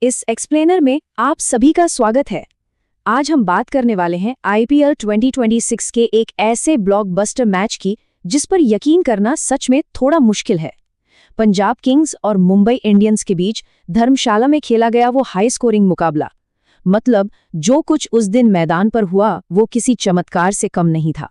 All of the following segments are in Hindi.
इस एक्सप्लेनर में आप सभी का स्वागत है। आज हम बात करने वाले हैं आईपीएल 2026 के एक ऐसे ब्लॉकबस्टर मैच की जिस पर यकीन करना सच में थोड़ा मुश्किल है। पंजाब किंग्स और मुंबई इंडियंस के बीच धर्मशाला में खेला गया वो हाई स्कोरिंग मुकाबला। मतलब जो कुछ उस दिन मैदान पर हुआ वो किसी चमत्कार से कम नहीं था।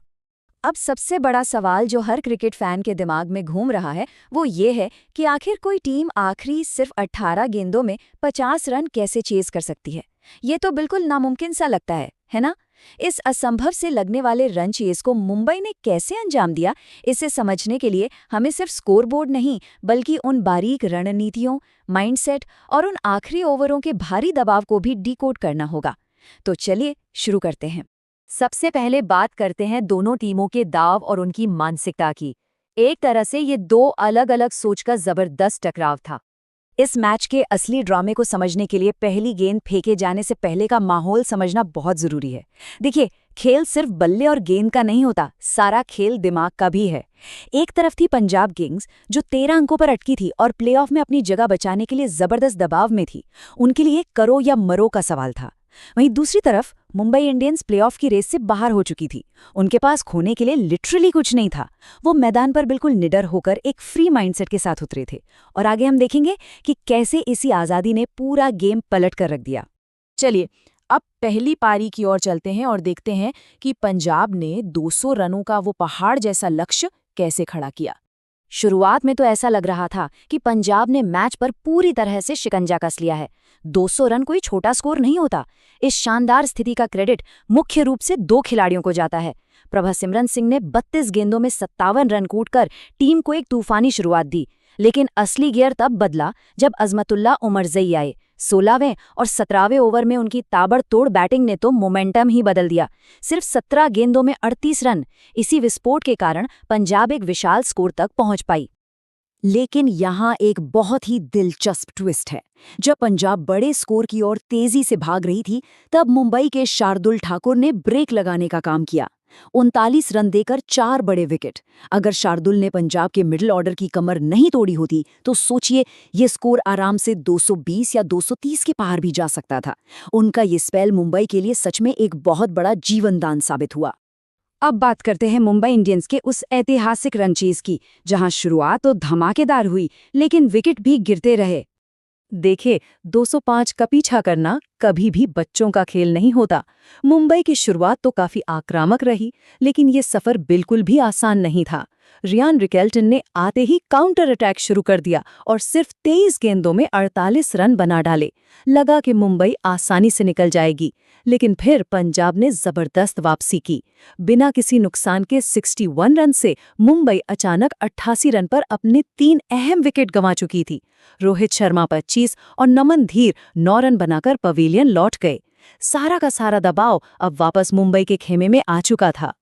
अब सबसे बड़ा सवाल जो हर क्रिकेट फैन के दिमाग में घूम रहा है वो ये है कि आखिर कोई टीम आखिरी सिर्फ 18 गेंदों में 50 रन कैसे चेज कर सकती है। ये तो बिल्कुल नामुमकिन सा लगता है ना? इस असंभव से लगने वाले रन चेज को मुंबई ने कैसे अंजाम दिया, इसे समझने के लिए हमें सिर्फ स्कोरबोर्ड नहीं बल्कि उन बारीक रणनीतियों, माइंडसेट और उन आखिरी ओवरों के भारी दबाव को भी डिकोड करना होगा। तो चलिए शुरू करते हैं। सबसे पहले बात करते हैं दोनों टीमों के दाव और उनकी मानसिकता की। एक तरह से ये दो अलग अलग सोच का जबरदस्त टकराव था। इस मैच के असली ड्रामे को समझने के लिए पहली गेंद फेंके जाने से पहले का माहौल समझना बहुत जरूरी है। देखिए, खेल सिर्फ बल्ले और गेंद का नहीं होता, सारा खेल दिमाग का भी है। एक तरफ थी पंजाब किंग्स जो 13 अंकों पर अटकी थी और प्लेऑफ में अपनी जगह बचाने के लिए जबरदस्त दबाव में थी। उनके लिए करो या मरो का सवाल था। वहीं दूसरी तरफ मुंबई इंडियंस प्लेऑफ की रेस से बाहर हो चुकी थी। उनके पास खोने के लिए लिटरली कुछ नहीं था। वो मैदान पर बिल्कुल निडर होकर एक फ्री माइंडसेट के साथ उतरे थे। और आगे हम देखेंगे कि कैसे इसी आज़ादी ने पूरा गेम पलट कर रख दिया। चलिए अब पहली पारी की ओर चलते हैं और देखते हैं कि पंजाब ने 200 रनों का वो पहाड़ जैसा लक्ष्य कैसे खड़ा किया। शुरुआत में तो ऐसा लग रहा था कि पंजाब ने मैच पर पूरी तरह से शिकंजा कस लिया है। 200 रन कोई छोटा स्कोर नहीं होता। इस शानदार स्थिति का क्रेडिट मुख्य रूप से दो खिलाड़ियों को जाता है। प्रभासिमरन सिंह ने 32 गेंदों में 57 रन कूटकर टीम को एक तूफानी शुरुआत दी। लेकिन असली गियर तब बदला जब अजमतुल्ला उमरजई आए। 16वें और 17वें ओवर में उनकी ताबड़तोड़ बैटिंग ने तो मोमेंटम ही बदल दिया। सिर्फ 17 गेंदों में 38 रन। इसी विस्फोट के कारण पंजाब एक विशाल स्कोर तक पहुंच पाई। लेकिन यहाँ एक बहुत ही दिलचस्प ट्विस्ट है। जब पंजाब बड़े स्कोर की ओर तेजी से भाग रही थी, तब मुंबई के शार्दुल ठाकुर ने ब्रेक लगाने का काम किया। 39 रन देकर 4 बड़े विकेट। अगर शार्दुल ने पंजाब के मिडिल ऑर्डर की कमर नहीं तोड़ी होती तो सोचिए ये स्कोर आराम से 220 या 230 के पार भी जा सकता था। उनका ये स्पेल मुंबई के लिए सच में एक बहुत बड़ा जीवनदान साबित हुआ। अब बात करते हैं मुंबई इंडियंस के उस ऐतिहासिक रन चेज की, जहां शुरुआत तो धमाकेदार हुई लेकिन विकेट भी गिरते रहे। देखे, 205 का पीछा करना कभी भी बच्चों का खेल नहीं होता। मुंबई की शुरुआत तो काफी आक्रामक रही, लेकिन ये सफर बिल्कुल भी आसान नहीं था। रियान रिकेल्टन ने आते ही काउंटर अटैक शुरू कर दिया और सिर्फ 23 गेंदों में 48 रन बना डाले। लगा कि मुंबई आसानी से निकल जाएगी, लेकिन फिर पंजाब ने जबरदस्त वापसी की। बिना किसी नुकसान के 61 रन से मुंबई अचानक 88 रन पर अपने 3 अहम विकेट गंवा चुकी थी। रोहित शर्मा 25 और नमन धीर 9 रन बनाकर पवेलियन लौट गए। सारा का सारा दबाव अब वापस मुंबई के खेमे में आ चुका था।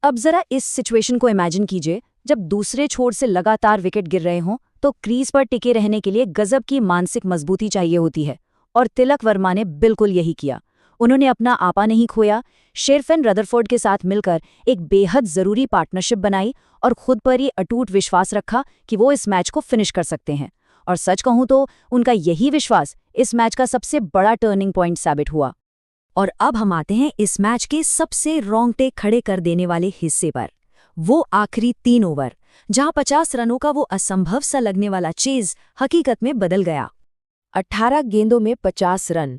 अब जरा इस सिचुएशन को इमेजिन कीजिए, जब दूसरे छोर से लगातार विकेट गिर रहे हों तो क्रीज पर टिके रहने के लिए गजब की मानसिक मजबूती चाहिए होती है। और तिलक वर्मा ने बिल्कुल यही किया। उन्होंने अपना आपा नहीं खोया। शेरफेन रदरफोर्ड के साथ मिलकर एक बेहद जरूरी पार्टनरशिप बनाई और खुद पर ही अटूट विश्वास रखा कि वो इस मैच को फिनिश कर सकते हैं। और सच कहूं तो उनका यही विश्वास इस मैच का सबसे बड़ा टर्निंग पॉइंट साबित हुआ। और अब हम आते हैं इस मैच के सबसे रोंगटे खड़े कर देने वाले हिस्से पर, वो आखिरी 3 ओवर, जहां 50 रनों का वो असंभव सा लगने वाला चेज हकीकत में बदल गया। 18 गेंदों में 50 रन।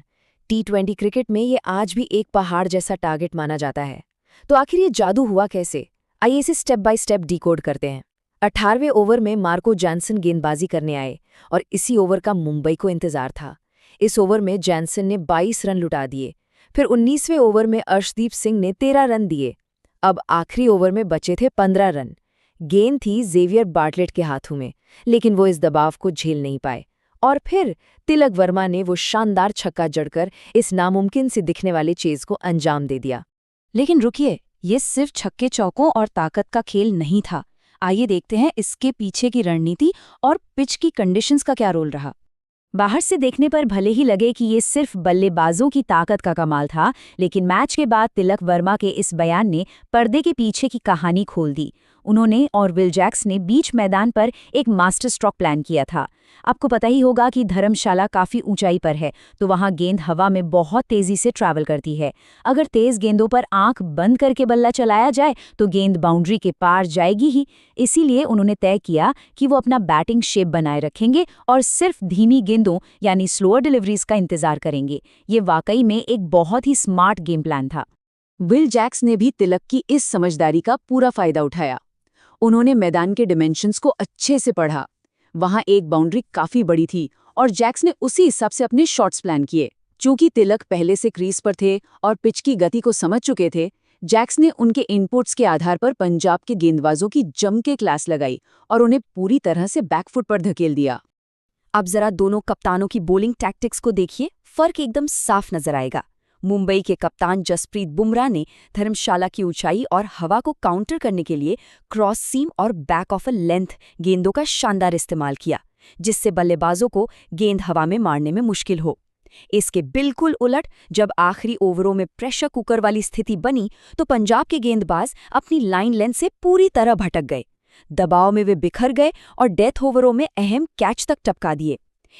T20 क्रिकेट में ये आज भी एक पहाड़ जैसा टारगेट माना जाता है। तो आखिर ये जादू हुआ कैसे? आइए इसे स्टेप बाय स्टेप डिकोड करते हैं। 18वें ओवर में मार्को जैनसन गेंदबाजी करने आए और इसी ओवर का मुंबई को इंतजार था। इस ओवर में जैनसन ने 22 रन लुटा दिए। फिर 19वें ओवर में अर्शदीप सिंह ने 13 रन दिए। अब आखिरी ओवर में बचे थे 15 रन। गेंद थी जेवियर बार्टलेट के हाथों में, लेकिन वो इस दबाव को झेल नहीं पाए। और फिर तिलक वर्मा ने वो शानदार छक्का जड़कर इस नामुमकिन से दिखने वाले चेज को अंजाम दे दिया। लेकिन रुकिए, ये सिर्फ छक्के चौकों और ताकत का खेल नहीं था। आइए देखते हैं इसके पीछे की रणनीति और पिच की कंडीशंस का क्या रोल रहा। बाहर से देखने पर भले ही लगे कि ये सिर्फ बल्लेबाजों की ताकत का कमाल था, लेकिन मैच के बाद तिलक वर्मा के इस बयान ने पर्दे के पीछे की कहानी खोल दी। उन्होंने और विल जैक्स ने बीच मैदान पर एक मास्टर स्ट्रोक प्लान किया था। आपको पता ही होगा कि धर्मशाला काफ़ी ऊंचाई पर है, तो वहाँ गेंद हवा में बहुत तेज़ी से ट्रैवल करती है। अगर तेज़ गेंदों पर आंख बंद करके बल्ला चलाया जाए तो गेंद बाउंड्री के पार जाएगी ही। इसीलिए उन्होंने तय किया कि वो अपना बैटिंग शेप बनाए रखेंगे और सिर्फ धीमी गेंदों यानी स्लोअर डिलीवरीज का इंतजार करेंगे। ये वाकई में एक बहुत ही स्मार्ट गेम प्लान था। विल जैक्स ने भी तिलक की इस समझदारी का पूरा फायदा उठाया। उन्होंने मैदान के डिमेंशंस को अच्छे से पढ़ा। वहां एक बाउंड्री काफी बड़ी थी और जैक्स ने उसी हिसाब से अपने शॉट्स प्लान किए। चूंकि तिलक पहले से क्रीज पर थे और पिच की गति को समझ चुके थे, जैक्स ने उनके इनपुट्स के आधार पर पंजाब के गेंदबाजों की जम के क्लास लगाई और उन्हें पूरी तरह से बैकफुट पर धकेल दिया। अब जरा दोनों कप्तानों की बॉलिंग टैक्टिक्स को देखिए, फर्क एकदम साफ नजर आएगा। मुंबई के कप्तान जसप्रीत बुमराह ने धर्मशाला की ऊंचाई और हवा को काउंटर करने के लिए क्रॉस सीम और बैक ऑफ अ लेंथ गेंदों का शानदार इस्तेमाल किया, जिससे बल्लेबाजों को गेंद हवा में मारने में मुश्किल हो। इसके बिल्कुल उलट जब आखिरी ओवरों में प्रेशर कुकर वाली स्थिति बनी तो पंजाब के गेंदबाज अपनी लाइन लेंथ से पूरी तरह भटक गए। दबाव में वे बिखर गए और डेथ ओवरों में अहम कैच तक टपका दिए।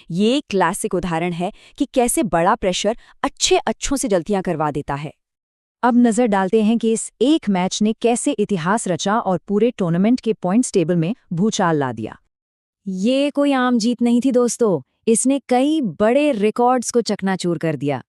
ये क्लासिक उदाहरण है कि कैसे बड़ा प्रेशर अच्छों से गलतियां करवा देता है। अब नजर डालते हैं कि इस एक मैच ने कैसे इतिहास रचा और पूरे टूर्नामेंट के पॉइंट्स टेबल में भूचाल ला दिया। ये कोई आम जीत नहीं थी दोस्तों, इसने कई बड़े रिकॉर्ड्स को चकनाचूर कर दिया।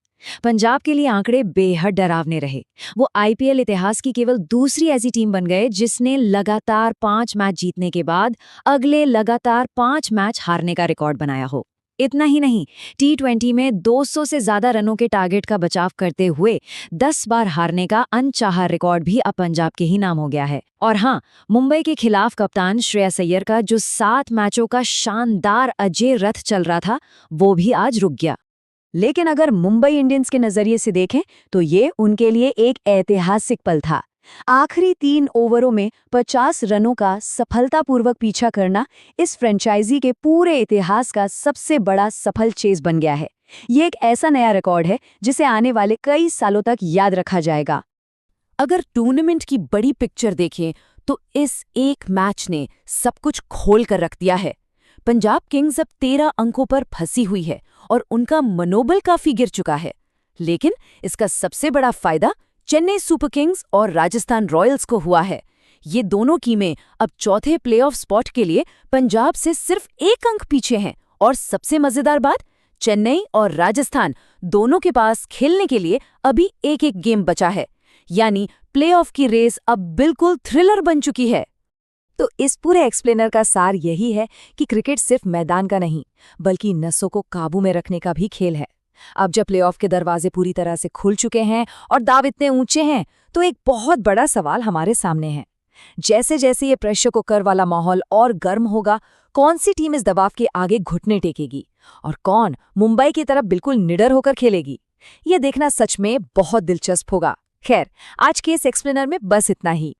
पंजाब के लिए आंकड़े बेहद डरावने रहे। वो आईपीएल इतिहास की केवल दूसरी ऐसी टीम बन गए जिसने लगातार 5 मैच जीतने के बाद अगले लगातार 5 मैच हारने का रिकॉर्ड बनाया हो। इतना ही नहीं, टी20 में 200 से ज्यादा रनों के टारगेट का बचाव करते हुए 10 बार हारने का अनचाहा रिकॉर्ड भी अब पंजाब के ही नाम हो गया है। और हाँ, मुंबई के खिलाफ कप्तान श्रेयस अय्यर का जो 7 मैचों का शानदार अजय रथ चल रहा था, वो भी आज रुक गया। लेकिन अगर मुंबई इंडियंस के नजरिए से देखें तो ये उनके लिए एक ऐतिहासिक पल था। आखिरी 3 ओवरों में 50 रनों का सफलतापूर्वक पीछा करना इस फ्रेंचाइजी के पूरे इतिहास का सबसे बड़ा सफल चेस बन गया है। ये एक ऐसा नया रिकॉर्ड है जिसे आने वाले कई सालों तक याद रखा जाएगा। अगर टूर्नामेंट की बड़ी पिक्चर देखें तो इस एक मैच ने सब कुछ खोल कर रख दिया है। पंजाब किंग्स अब 13 अंकों पर फंसी हुई है और उनका मनोबल काफी गिर चुका है। लेकिन इसका सबसे बड़ा फायदा चेन्नई सुपर किंग्स और राजस्थान रॉयल्स को हुआ है। ये दोनों टीमें अब चौथे प्लेऑफ स्पॉट के लिए पंजाब से सिर्फ 1 अंक पीछे हैं। और सबसे मजेदार बात, चेन्नई और राजस्थान दोनों के पास खेलने के लिए अभी एक गेम बचा है, यानी प्लेऑफ की रेस अब बिल्कुल थ्रिलर बन चुकी है। तो इस पूरे एक्सप्लेनर का सार यही है कि क्रिकेट सिर्फ मैदान का नहीं, बल्कि नसों को काबू में रखने का भी खेल है। अब जब प्लेऑफ के दरवाजे पूरी तरह से खुल चुके हैं और दाव इतने ऊंचे हैं, तो एक बहुत बड़ा सवाल हमारे सामने है। जैसे जैसे ये प्रेशर कुकर वाला माहौल और गर्म होगा, कौन सी टीम इस दबाव के आगे घुटने टेकेगी और कौन मुंबई की तरफ बिल्कुल निडर होकर खेलेगी? ये देखना सच में बहुत दिलचस्प होगा। खैर, आज के इस एक्सप्लेनर में बस इतना ही।